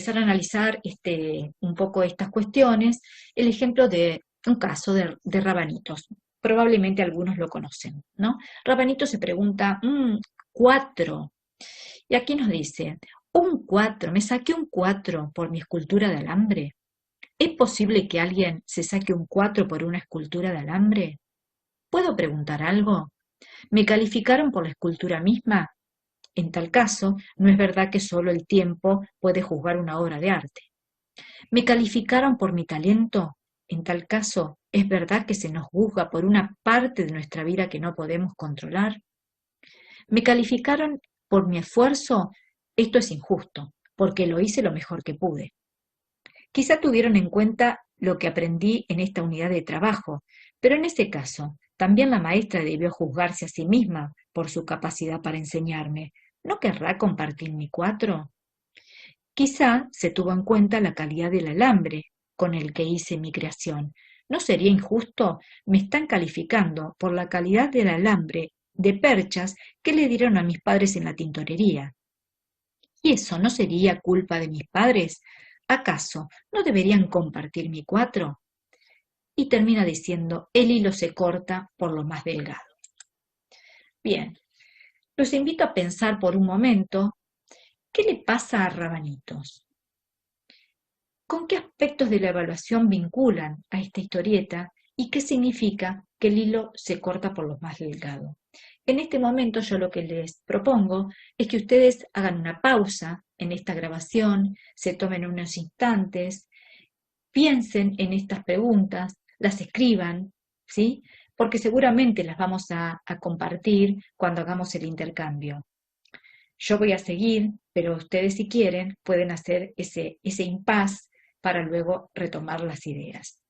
empezar a analizar un poco estas cuestiones, el ejemplo de un caso de Rabanitos. Probablemente algunos lo conocen, ¿no? Rabanito se pregunta, 4. Y aquí nos dice, un 4, me saqué un 4 por mi escultura de alambre. ¿Es posible que alguien se saque un 4 por una escultura de alambre? ¿Puedo preguntar algo? ¿Me calificaron por la escultura misma? En tal caso, no es verdad que solo el tiempo puede juzgar una obra de arte. ¿Me calificaron por mi talento? En tal caso, ¿es verdad que se nos juzga por una parte de nuestra vida que no podemos controlar? ¿Me calificaron por mi esfuerzo? Esto es injusto, porque lo hice lo mejor que pude. Quizá tuvieron en cuenta lo que aprendí en esta unidad de trabajo, pero en ese caso, también la maestra debió juzgarse a sí misma por su capacidad para enseñarme. ¿No querrá compartir mi 4? Quizá se tuvo en cuenta la calidad del alambre con el que hice mi creación. ¿No sería injusto? Me están calificando por la calidad del alambre de perchas que le dieron a mis padres en la tintorería. ¿Y eso no sería culpa de mis padres? ¿Acaso no deberían compartir mi 4? Y termina diciendo, el hilo se corta por lo más delgado. Bien, los invito a pensar por un momento, ¿qué le pasa a Rabanitos? ¿Con qué aspectos de la evaluación vinculan a esta historieta y qué significa que el hilo se corta por lo más delgado? En este momento yo lo que les propongo es que ustedes hagan una pausa en esta grabación, se tomen unos instantes, piensen en estas preguntas, las escriban, ¿sí? Porque seguramente las vamos a compartir cuando hagamos el intercambio. Yo voy a seguir, pero ustedes si quieren pueden hacer ese impasse para luego retomar las ideas.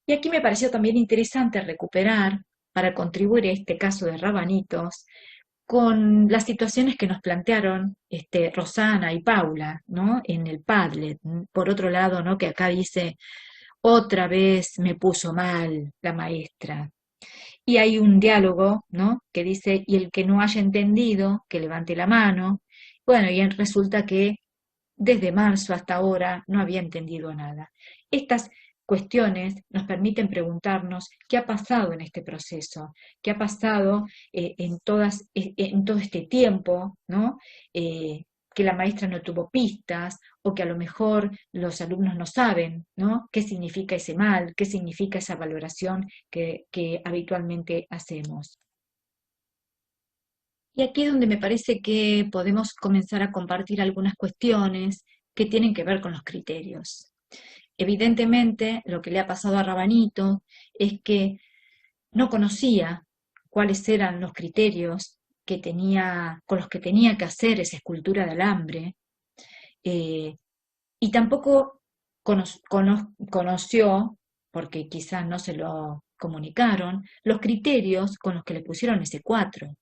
Y aquí me pareció también interesante recuperar, para contribuir a este caso de Rabanitos, con las situaciones que nos plantearon Rosana y Paula, ¿no? En el Padlet. Por otro lado, ¿no? Que acá dice, otra vez me puso mal la maestra. Y hay un diálogo, ¿no? Que dice, y el que no haya entendido, que levante la mano. Bueno, y resulta que desde marzo hasta ahora no había entendido nada. Estas cuestiones nos permiten preguntarnos qué ha pasado en este proceso, qué ha pasado en todo este tiempo, ¿no? Que la maestra no tuvo pistas o que a lo mejor los alumnos no saben, ¿no? ¿Qué significa ese mal? ¿Qué significa esa valoración que habitualmente hacemos? Y aquí es donde me parece que podemos comenzar a compartir algunas cuestiones que tienen que ver con los criterios. Evidentemente, lo que le ha pasado a Rabanito es que no conocía cuáles eran los criterios con los que tenía que hacer esa escultura de alambre, eh, y tampoco conoció, porque quizás no se lo comunicaron, los criterios con los que le pusieron ese 4.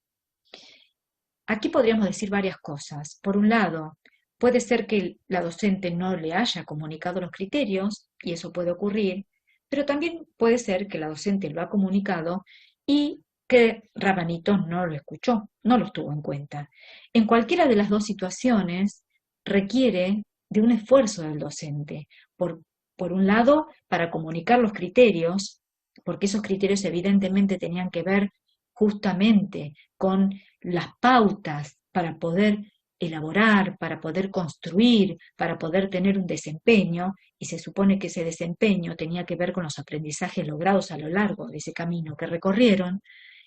Aquí podríamos decir varias cosas. Por un lado, puede ser que la docente no le haya comunicado los criterios, y eso puede ocurrir, pero también puede ser que la docente lo ha comunicado y que Rabanito no lo escuchó, no lo tuvo en cuenta. En cualquiera de las dos situaciones requiere de un esfuerzo del docente. Por un lado, para comunicar los criterios, porque esos criterios evidentemente tenían que ver justamente con las pautas para poder elaborar, para poder construir, para poder tener un desempeño, y se supone que ese desempeño tenía que ver con los aprendizajes logrados a lo largo de ese camino que recorrieron.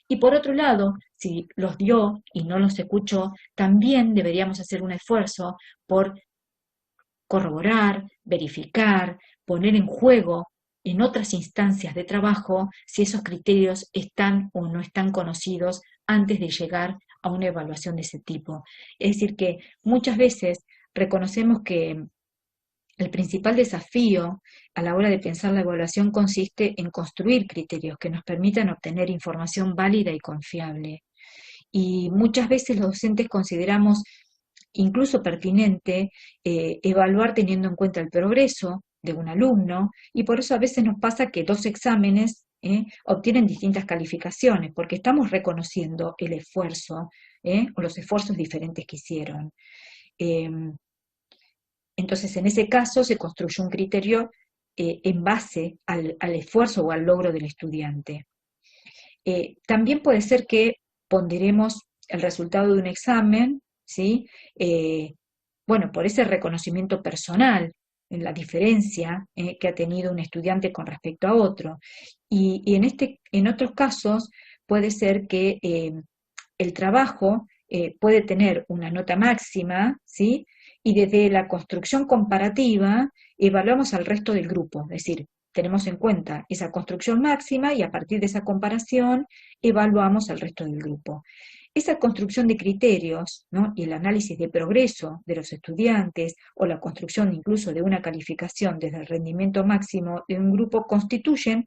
Y por otro lado, si los dio y no los escuchó, también deberíamos hacer un esfuerzo por corroborar, verificar, poner en juego en otras instancias de trabajo si esos criterios están o no están conocidos antes de llegar a una evaluación de ese tipo. Es decir, que muchas veces reconocemos que el principal desafío a la hora de pensar la evaluación consiste en construir criterios que nos permitan obtener información válida y confiable. Y muchas veces los docentes consideramos incluso pertinente evaluar teniendo en cuenta el progreso de un alumno, y por eso a veces nos pasa que dos exámenes obtienen distintas calificaciones, porque estamos reconociendo el esfuerzo o los esfuerzos diferentes que hicieron. Entonces, en ese caso se construye un criterio en base al esfuerzo o al logro del estudiante. También puede ser que ponderemos el resultado de un examen, ¿sí? Bueno, por ese reconocimiento personal, en la diferencia que ha tenido un estudiante con respecto a otro. Y en otros casos puede ser que el trabajo puede tener una nota máxima, ¿sí? Y desde la construcción comparativa evaluamos al resto del grupo, es decir, tenemos en cuenta esa construcción máxima y a partir de esa comparación evaluamos al resto del grupo. Esa construcción de criterios, ¿no? Y el análisis de progreso de los estudiantes o la construcción incluso de una calificación desde el rendimiento máximo de un grupo constituyen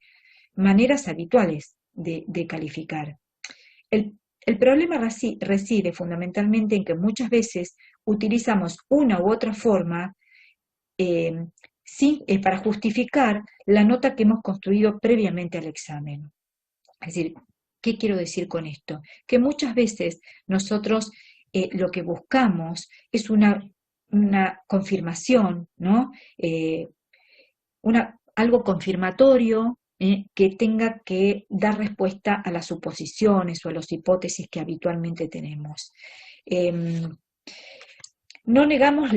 maneras habituales de calificar. El problema reside fundamentalmente en que muchas veces utilizamos una u otra forma eh, para justificar la nota que hemos construido previamente al examen. Es decir, ¿qué quiero decir con esto? Que muchas veces nosotros lo que buscamos es una confirmación, ¿no? Algo confirmatorio que tenga que dar respuesta a las suposiciones o a las hipótesis que habitualmente tenemos. No negamos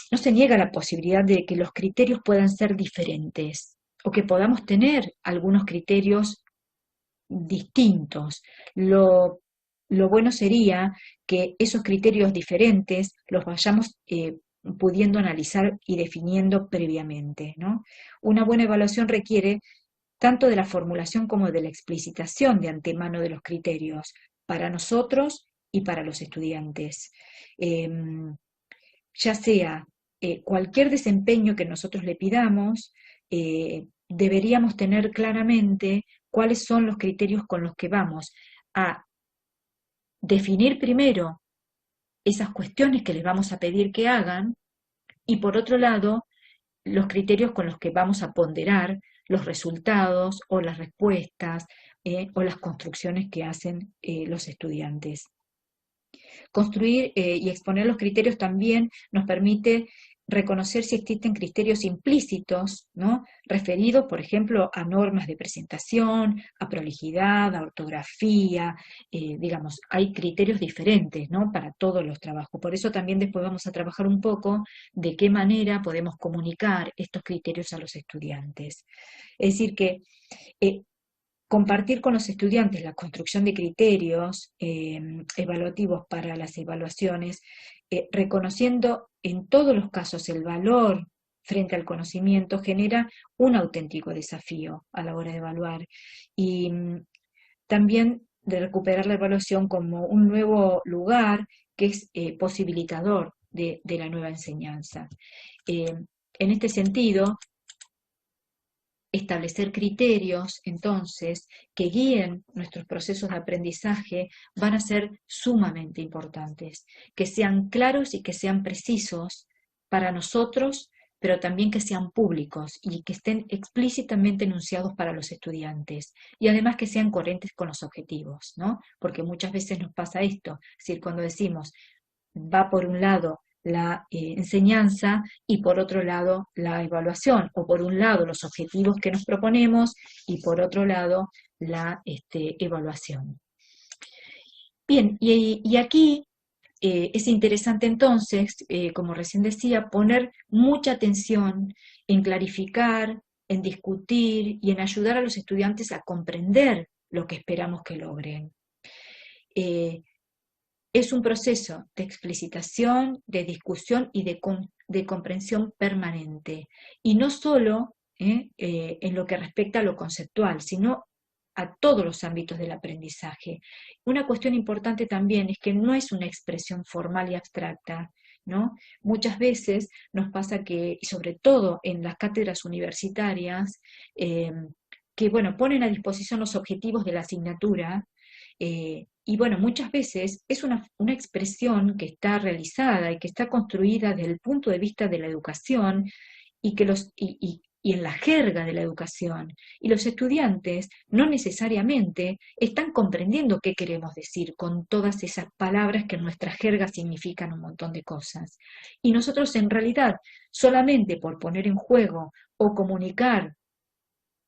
no se niega la posibilidad de que los criterios puedan ser diferentes o que podamos tener algunos criterios distintos. Lo bueno sería que esos criterios diferentes los vayamos pudiendo analizar y definiendo previamente, ¿no? Una buena evaluación requiere tanto de la formulación como de la explicitación de antemano de los criterios para nosotros y para los estudiantes. Ya sea cualquier desempeño que nosotros le pidamos, deberíamos tener claramente cuáles son los criterios con los que vamos a definir primero esas cuestiones que les vamos a pedir que hagan y por otro lado los criterios con los que vamos a ponderar los resultados o las respuestas o las construcciones que hacen los estudiantes. Construir y exponer los criterios también nos permite reconocer si existen criterios implícitos, ¿no? Referidos, por ejemplo, a normas de presentación, a prolijidad, a ortografía, digamos, hay criterios diferentes, ¿no? Para todos los trabajos. Por eso también después vamos a trabajar un poco de qué manera podemos comunicar estos criterios a los estudiantes. Es decir, que compartir con los estudiantes la construcción de criterios evaluativos para las evaluaciones, reconociendo en todos los casos el valor frente al conocimiento, genera un auténtico desafío a la hora de evaluar. Y también de recuperar la evaluación como un nuevo lugar que es posibilitador de la nueva enseñanza. En este sentido, establecer criterios, entonces, que guíen nuestros procesos de aprendizaje van a ser sumamente importantes, que sean claros y que sean precisos para nosotros, pero también que sean públicos y que estén explícitamente enunciados para los estudiantes y además que sean coherentes con los objetivos, ¿no? Porque muchas veces nos pasa esto, es decir, cuando decimos va por un lado la enseñanza y por otro lado la evaluación, o por un lado los objetivos que nos proponemos y por otro lado la evaluación. Bien, y aquí es interesante entonces, como recién decía, poner mucha atención en clarificar, en discutir y en ayudar a los estudiantes a comprender lo que esperamos que logren. Es un proceso de explicitación, de discusión y de comprensión permanente. Y no solo en lo que respecta a lo conceptual, sino a todos los ámbitos del aprendizaje. Una cuestión importante también es que no es una expresión formal y abstracta, ¿no? Muchas veces nos pasa que, y sobre todo en las cátedras universitarias, que bueno, ponen a disposición los objetivos de la asignatura, y bueno, muchas veces es una expresión que está realizada y que está construida desde el punto de vista de la educación y y en la jerga de la educación. Y los estudiantes no necesariamente están comprendiendo qué queremos decir con todas esas palabras que en nuestra jerga significan un montón de cosas. Y nosotros en realidad, solamente por poner en juego o comunicar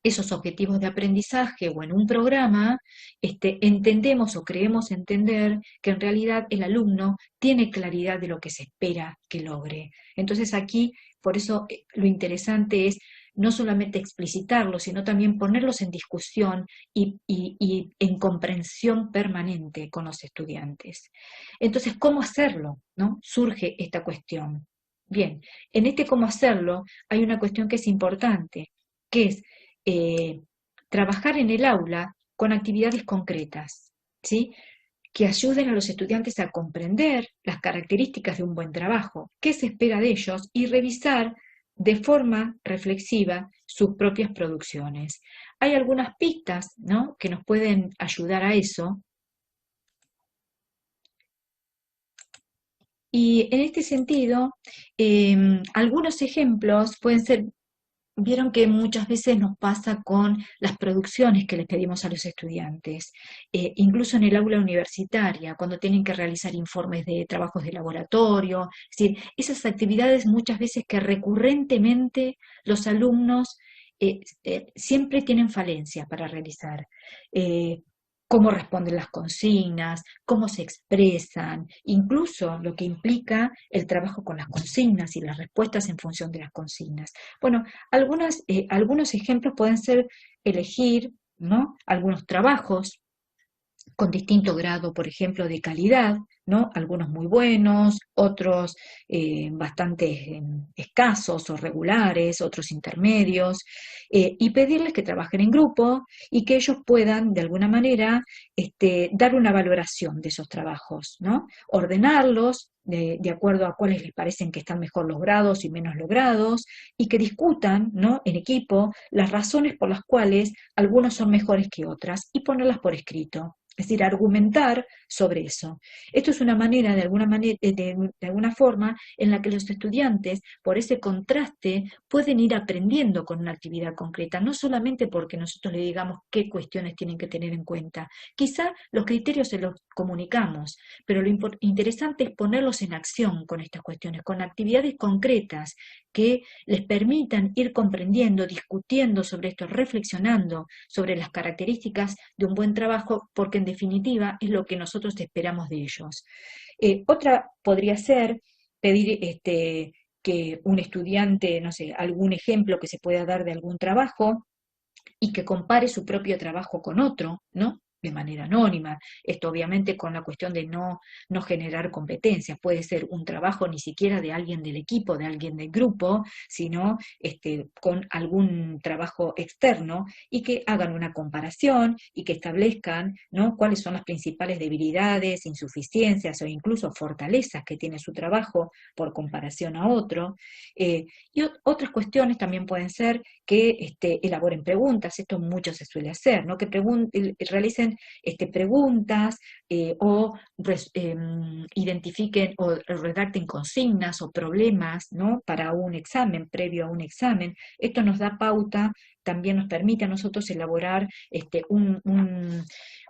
esos objetivos de aprendizaje o en un programa, entendemos o creemos entender que en realidad el alumno tiene claridad de lo que se espera que logre. Entonces aquí, por eso lo interesante es no solamente explicitarlos, sino también ponerlos en discusión y en comprensión permanente con los estudiantes. Entonces, ¿cómo hacerlo? ¿No? Surge esta cuestión. Bien, en este cómo hacerlo hay una cuestión que es importante, que es eh, trabajar en el aula con actividades concretas, ¿sí? Que ayuden a los estudiantes a comprender las características de un buen trabajo, qué se espera de ellos y revisar de forma reflexiva sus propias producciones. Hay algunas pistas, ¿no?, que nos pueden ayudar a eso. Y en este sentido, algunos ejemplos pueden ser. Vieron que muchas veces nos pasa con las producciones que les pedimos a los estudiantes, incluso en el aula universitaria, cuando tienen que realizar informes de trabajos de laboratorio, es decir, esas actividades muchas veces que recurrentemente los alumnos siempre tienen falencias para realizar. Eh, Cómo responden las consignas, cómo se expresan, incluso lo que implica el trabajo con las consignas y las respuestas en función de las consignas. Bueno, algunos ejemplos pueden ser elegir, ¿no?, algunos trabajos con distinto grado, por ejemplo, de calidad, ¿no? Algunos muy buenos, otros bastante escasos o regulares, otros intermedios, y pedirles que trabajen en grupo y que ellos puedan, de alguna manera, dar una valoración de esos trabajos, ¿no? Ordenarlos de acuerdo a cuáles les parecen que están mejor logrados y menos logrados, y que discutan, ¿no?, en equipo las razones por las cuales algunos son mejores que otras y ponerlas por escrito. Es decir, argumentar sobre eso. Esto es una manera, de alguna forma, en la que los estudiantes, por ese contraste, pueden ir aprendiendo con una actividad concreta, no solamente porque nosotros le digamos qué cuestiones tienen que tener en cuenta. Quizá los criterios se los comunicamos, pero lo interesante es ponerlos en acción con estas cuestiones, con actividades concretas que les permitan ir comprendiendo, discutiendo sobre esto, reflexionando sobre las características de un buen trabajo, porque en definitiva es lo que nosotros esperamos de ellos. Otra podría ser pedir que un estudiante, no sé, algún ejemplo que se pueda dar de algún trabajo y que compare su propio trabajo con otro, ¿no?, de manera anónima. Esto obviamente con la cuestión de no generar competencias. Puede ser un trabajo ni siquiera de alguien del equipo, de alguien del grupo, sino con algún trabajo externo, y que hagan una comparación y que establezcan, ¿no?, cuáles son las principales debilidades, insuficiencias o incluso fortalezas que tiene su trabajo por comparación a otro. Y otras cuestiones también pueden ser que elaboren preguntas. Esto mucho se suele hacer, ¿no?, que realicen preguntas o identifiquen o redacten consignas o problemas, ¿no?, para un examen, previo a un examen. Esto nos da pauta, también nos permite a nosotros elaborar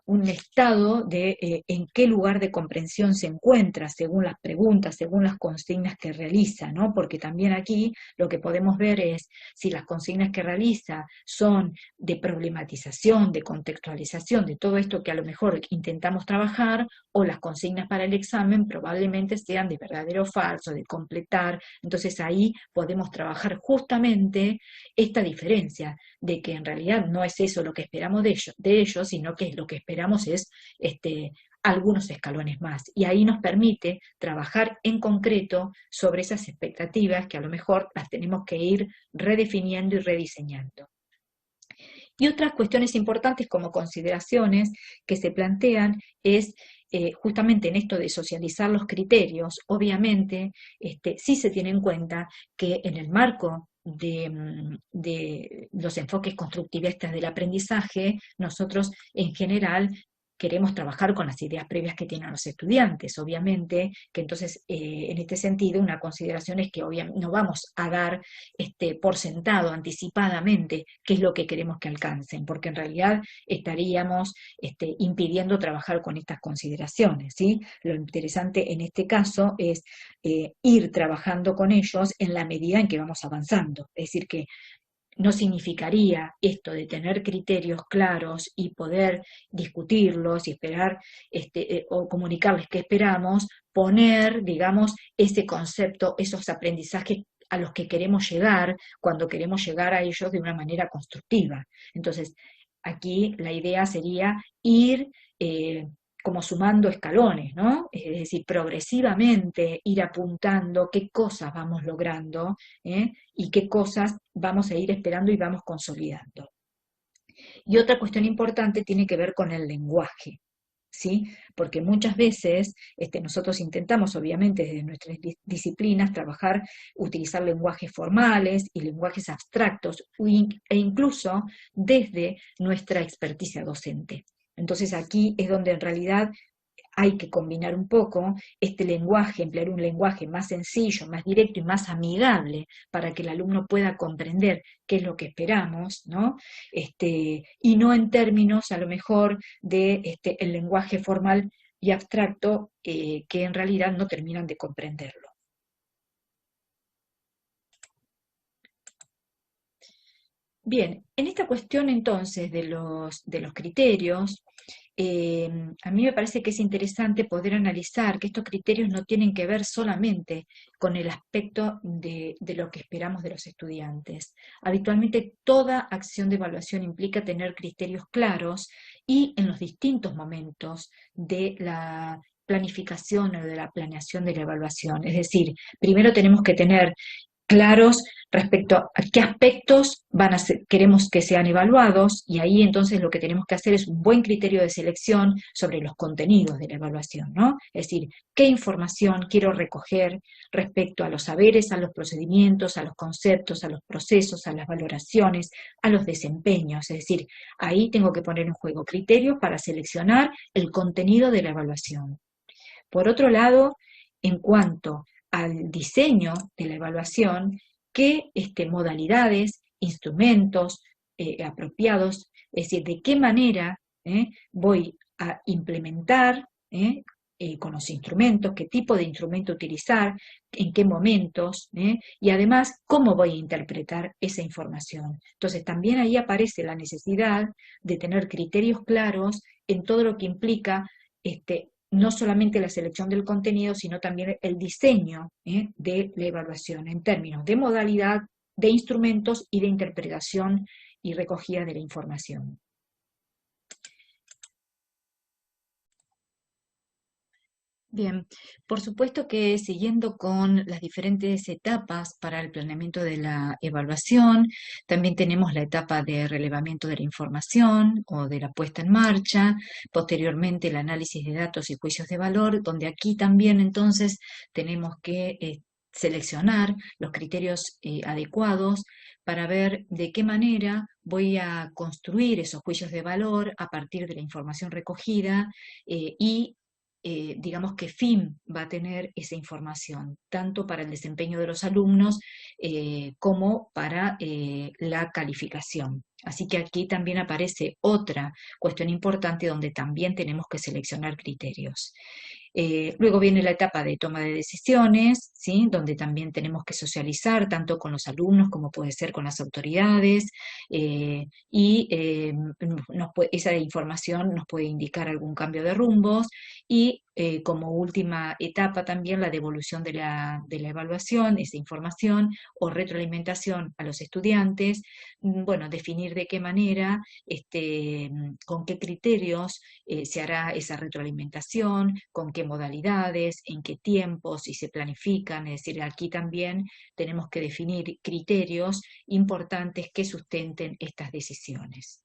un estado de en qué lugar de comprensión se encuentra según las preguntas, según las consignas que realiza, ¿no? Porque también aquí lo que podemos ver es si las consignas que realiza son de problematización, de contextualización, de todo esto que a lo mejor intentamos trabajar, o las consignas para el examen probablemente sean de verdadero o falso, de completar. Entonces ahí podemos trabajar justamente esta diferencia, de que en realidad no es eso lo que esperamos de ellos, sino que lo que esperamos es algunos escalones más. Y ahí nos permite trabajar en concreto sobre esas expectativas que a lo mejor las tenemos que ir redefiniendo y rediseñando. Y otras cuestiones importantes como consideraciones que se plantean es justamente en esto de socializar los criterios. Obviamente sí se tiene en cuenta que en el marco de los enfoques constructivistas del aprendizaje, nosotros en general queremos trabajar con las ideas previas que tienen los estudiantes, obviamente, que entonces en este sentido una consideración es que obviamente no vamos a dar por sentado anticipadamente qué es lo que queremos que alcancen, porque en realidad estaríamos impidiendo trabajar con estas consideraciones, ¿sí? Lo interesante en este caso es ir trabajando con ellos en la medida en que vamos avanzando, es decir, que no significaría esto de tener criterios claros y poder discutirlos y esperar o comunicarles qué esperamos, poner, digamos, ese concepto, esos aprendizajes a los que queremos llegar cuando queremos llegar a ellos de una manera constructiva. Entonces, aquí la idea sería ir como sumando escalones, ¿no? Es decir, progresivamente ir apuntando qué cosas vamos logrando, y qué cosas vamos a ir esperando y vamos consolidando. Y otra cuestión importante tiene que ver con el lenguaje, ¿sí? Porque muchas veces nosotros intentamos, obviamente, desde nuestras disciplinas, trabajar, utilizar lenguajes formales y lenguajes abstractos, e incluso desde nuestra experticia docente. Entonces aquí es donde en realidad hay que combinar un poco este lenguaje, emplear un lenguaje más sencillo, más directo y más amigable para que el alumno pueda comprender qué es lo que esperamos, ¿no? Y no en términos a lo mejor de el lenguaje formal y abstracto que en realidad no terminan de comprenderlo. Bien, en esta cuestión entonces de los criterios, a mí me parece que es interesante poder analizar que estos criterios no tienen que ver solamente con el aspecto de lo que esperamos de los estudiantes. Habitualmente toda acción de evaluación implica tener criterios claros y en los distintos momentos de la planificación o de la planeación de la evaluación. Es decir, primero tenemos que tener claros respecto a qué aspectos queremos que sean evaluados, y ahí entonces lo que tenemos que hacer es un buen criterio de selección sobre los contenidos de la evaluación, ¿no? Es decir, qué información quiero recoger respecto a los saberes, a los procedimientos, a los conceptos, a los procesos, a las valoraciones, a los desempeños. Es decir, ahí tengo que poner en juego criterios para seleccionar el contenido de la evaluación. Por otro lado, en cuanto al diseño de la evaluación, qué modalidades, instrumentos apropiados, es decir, de qué manera voy a implementar con los instrumentos, qué tipo de instrumento utilizar, en qué momentos, y además cómo voy a interpretar esa información. Entonces también ahí aparece la necesidad de tener criterios claros en todo lo que implica no solamente la selección del contenido, sino también el diseño de la evaluación en términos de modalidad, de instrumentos y de interpretación y recogida de la información. Bien, por supuesto que siguiendo con las diferentes etapas para el planeamiento de la evaluación, también tenemos la etapa de relevamiento de la información o de la puesta en marcha, posteriormente el análisis de datos y juicios de valor, donde aquí también entonces tenemos que seleccionar los criterios adecuados para ver de qué manera voy a construir esos juicios de valor a partir de la información recogida y digamos, qué fin va a tener esa información, tanto para el desempeño de los alumnos como para la calificación. Así que aquí también aparece otra cuestión importante donde también tenemos que seleccionar criterios. Luego viene la etapa de toma de decisiones, ¿sí? Donde también tenemos que socializar tanto con los alumnos como puede ser con las autoridades, y esa información nos puede indicar algún cambio de rumbos, y como última etapa también la devolución de la evaluación, esa información o retroalimentación a los estudiantes, bueno, definir de qué manera, con qué criterios se hará esa retroalimentación, con qué modalidades, en qué tiempos, si se planifican. Es decir, aquí también tenemos que definir criterios importantes que sustenten estas decisiones.